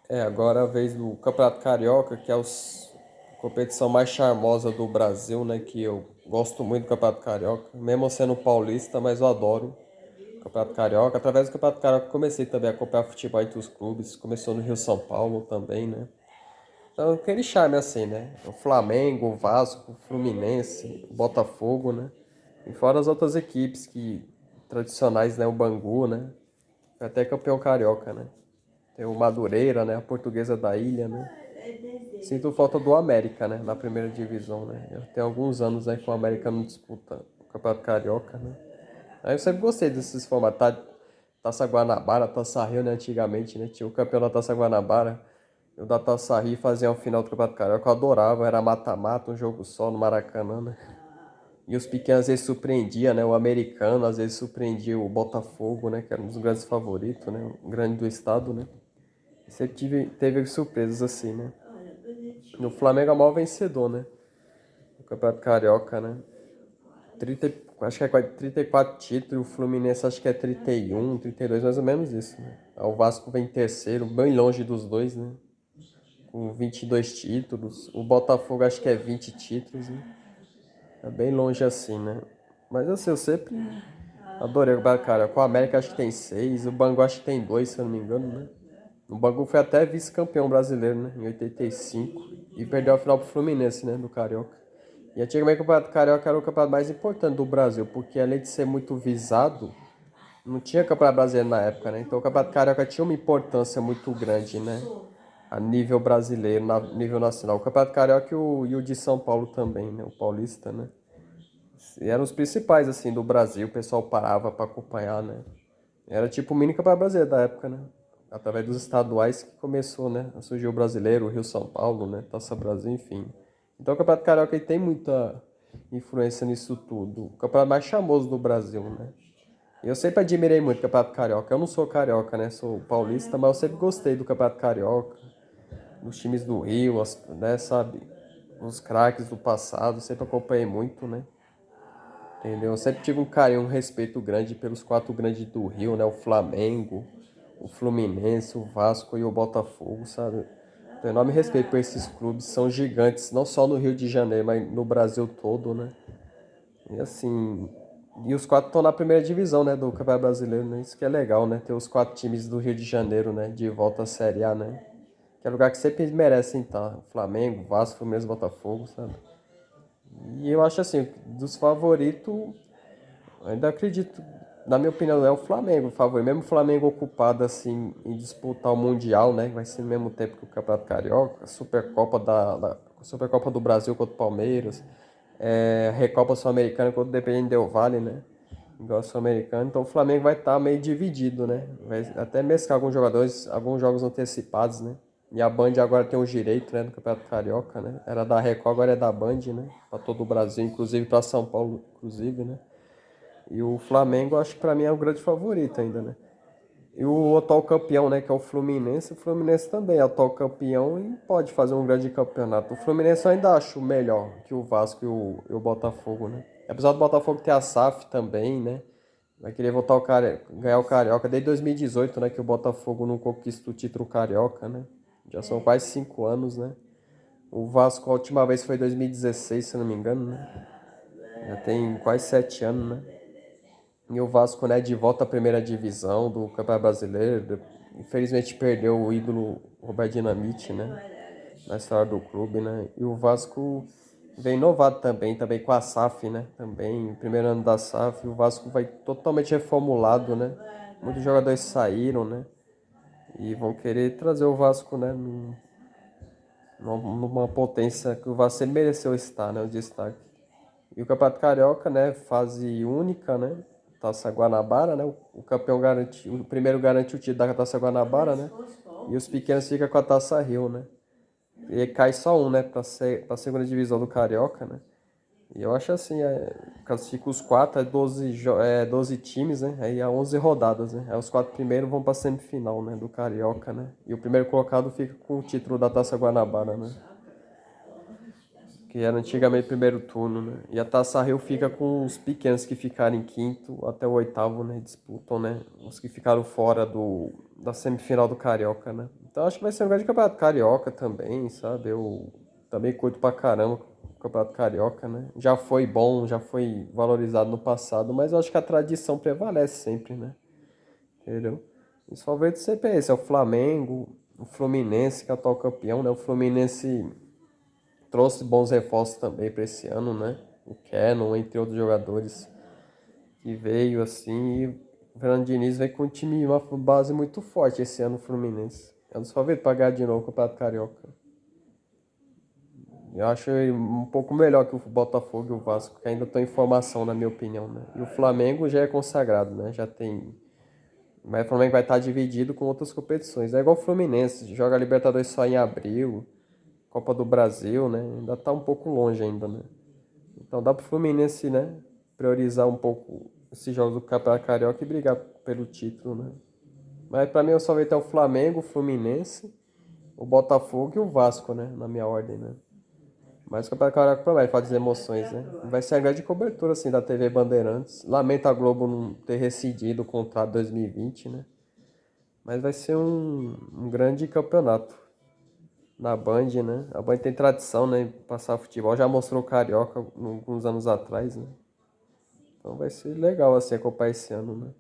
Agora a vez do Campeonato Carioca, que é a competição mais charmosa do Brasil, né? Que eu gosto muito do Campeonato Carioca, mesmo sendo paulista, mas eu adoro o Campeonato Carioca. Através do Campeonato Carioca comecei também a acompanhar futebol entre os clubes, começou no Rio São Paulo também, né? Então aquele charme assim, né? O Flamengo, o Vasco, o Fluminense, o Botafogo, né? E fora as outras equipes que tradicionais, né? O Bangu, né? Foi até campeão carioca, né? Tem o Madureira, né? A Portuguesa da Ilha, né? Sinto falta do América, né? Na primeira divisão, né? Eu tenho alguns anos aí que o América não disputa o Campeonato Carioca, né? Aí eu sempre gostei desses formatos. Taça Guanabara, Taça Rio, né? Antigamente, né? Tinha o campeão da Taça Guanabara. E o da Taça Rio fazia o final do Campeonato Carioca. Eu adorava. Era mata-mata, um jogo só no Maracanã, né? E os pequenos às vezes surpreendia, né? O americano às vezes surpreendia o Botafogo, né? Que era um dos grandes favoritos, né? O grande do estado, né? Sempre teve surpresas assim, né? No Flamengo é o maior vencedor, né? No Campeonato Carioca, né? 30, acho que é quase 34 títulos, o Fluminense acho que é 31, 32, mais ou menos isso, né? O Vasco vem em terceiro, bem longe dos dois, né? Com 22 títulos. O Botafogo acho que é 20 títulos, né? É bem longe assim, né? Mas assim, eu sempre adorei o Campeonato Carioca. O América acho que tem 6, o Bangu acho que tem 2, se eu não me engano, né? O Bangu foi até vice-campeão brasileiro, né? Em 85. E perdeu a final pro Fluminense, né? Do Carioca. E antigamente o Campeonato Carioca era o campeonato mais importante do Brasil, porque além de ser muito visado, não tinha Campeonato Brasileiro na época, né? Então o Campeonato Carioca tinha uma importância muito grande, né? A nível brasileiro, nível nacional. O Campeonato Carioca e o de São Paulo também, né? O Paulista, né? E eram os principais, assim, do Brasil. O pessoal parava para acompanhar, né? Era tipo o mini Campeonato Brasileiro da época, né? Através dos estaduais que começou, né? A surgir o brasileiro, o Rio São Paulo, né? Taça Brasil, enfim. Então o Campeonato Carioca ele tem muita influência nisso tudo. O campeonato mais famoso do Brasil, né? Eu sempre admirei muito o Campeonato Carioca. Eu não sou carioca, né? Sou paulista, mas eu sempre gostei do Campeonato Carioca, dos times do Rio, né? Sabe? Os craques do passado, sempre acompanhei muito, né? Entendeu? Eu sempre tive um carinho, um respeito grande pelos quatro grandes do Rio, né? O Flamengo, o Fluminense, o Vasco e o Botafogo, sabe? Tenho enorme respeito por esses clubes, são gigantes, não só no Rio de Janeiro, mas no Brasil todo, né? E assim, e os quatro estão na primeira divisão, né, do Campeonato Brasileiro, né? Isso que é legal, né? Ter os quatro times do Rio de Janeiro, né, de volta à Série A, né? Que é lugar que sempre merecem estar. Flamengo, Vasco, Fluminense, Botafogo, sabe? E eu acho assim, dos favoritos, ainda acredito, na minha opinião, é o Flamengo, o favorito. Mesmo o Flamengo ocupado assim em disputar o Mundial, né? Vai ser no mesmo tempo que o Campeonato Carioca, Supercopa do Brasil contra o Palmeiras, Recopa Sul-Americana contra o Independente Del Valle, né? Igual a Sul-Americana. Então o Flamengo vai estar meio dividido, né? Vai até mesclar alguns jogadores, alguns jogos antecipados, né? E a Band agora tem os direitos, né, do Campeonato Carioca, né? Era da Record, agora é da Band, né? Para todo o Brasil, inclusive para São Paulo, inclusive, né? E o Flamengo, acho que pra mim é o grande favorito ainda, né? E o atual campeão, né, que é o Fluminense também é atual campeão e pode fazer um grande campeonato. O Fluminense eu ainda acho melhor que o Vasco e o Botafogo, né? Apesar do Botafogo ter a SAF também, né? Vai querer voltar ganhar o Carioca desde 2018, né? Que o Botafogo não conquista o título Carioca, né? Já são quase 5 anos, né? O Vasco a última vez foi em 2016, se não me engano, né? Já tem quase 7 anos, né? E o Vasco, né, de volta à primeira divisão do Campeonato Brasileiro. Infelizmente perdeu o ídolo Roberto Dinamite, né? Na história do clube, né? E o Vasco vem inovado também com a SAF, né? Também, primeiro ano da SAF, o Vasco vai totalmente reformulado, né? Muitos jogadores saíram, né? E vão querer trazer o Vasco, né? Numa potência que o Vasco sempre mereceu estar, né? O destaque. E o Campeonato Carioca, né? Fase única, né? Taça Guanabara, né? O campeão garante, o primeiro garante o título da Taça Guanabara, né? E os pequenos ficam com a Taça Rio, né? E cai só um, né? Pra segunda divisão do Carioca, né? E eu acho assim, classifica os quatro, 12 times, né? Aí há 11 rodadas, né? Aí os quatro primeiros vão pra semifinal, né? Do Carioca, né? E o primeiro colocado fica com o título da Taça Guanabara, né? Que era antigamente primeiro turno, né? E a Taça Rio fica com os pequenos que ficaram em quinto até o oitavo, né? Disputam, né? Os que ficaram fora da semifinal do Carioca, né? Então acho que vai ser um grande campeonato carioca também, sabe? Eu também curto pra caramba o campeonato carioca, né? Já foi bom, já foi valorizado no passado, mas eu acho que a tradição prevalece sempre, né? Entendeu? Os favoritos sempre é esse, é o Flamengo, o Fluminense, que é o atual campeão, né? O Fluminense trouxe bons reforços também para esse ano, né? O Cannon, entre outros jogadores que veio assim, e o Fernando Diniz veio com um time, uma base muito forte esse ano, o Fluminense. É um dos favoritos para ganhar de novo o Campeonato Carioca. Eu acho ele um pouco melhor que o Botafogo e o Vasco, que ainda estão em formação, na minha opinião, né? E o Flamengo já é consagrado, né? Já tem. Mas o Flamengo vai estar dividido com outras competições. É igual o Fluminense, joga Libertadores só em abril, Copa do Brasil, né? Ainda tá um pouco longe ainda, né? Então dá pro Fluminense, né? Priorizar um pouco esses jogos do Campeonato Carioca e brigar pelo título, né? Mas pra mim eu só vejo até o Flamengo, o Fluminense, o Botafogo e o Vasco, né? Na minha ordem, né? Mas o Campeonato Carioca promete, pode dizer emoções, né? Vai ser a grande cobertura, assim, da TV Bandeirantes. Lamento a Globo não ter rescindido o contrato 2020, né? Mas vai ser um grande campeonato na Band, né? A Band tem tradição, né? Em passar futebol. Já mostrou o Carioca alguns anos atrás, né? Então vai ser legal, assim, acompanhar esse ano, né?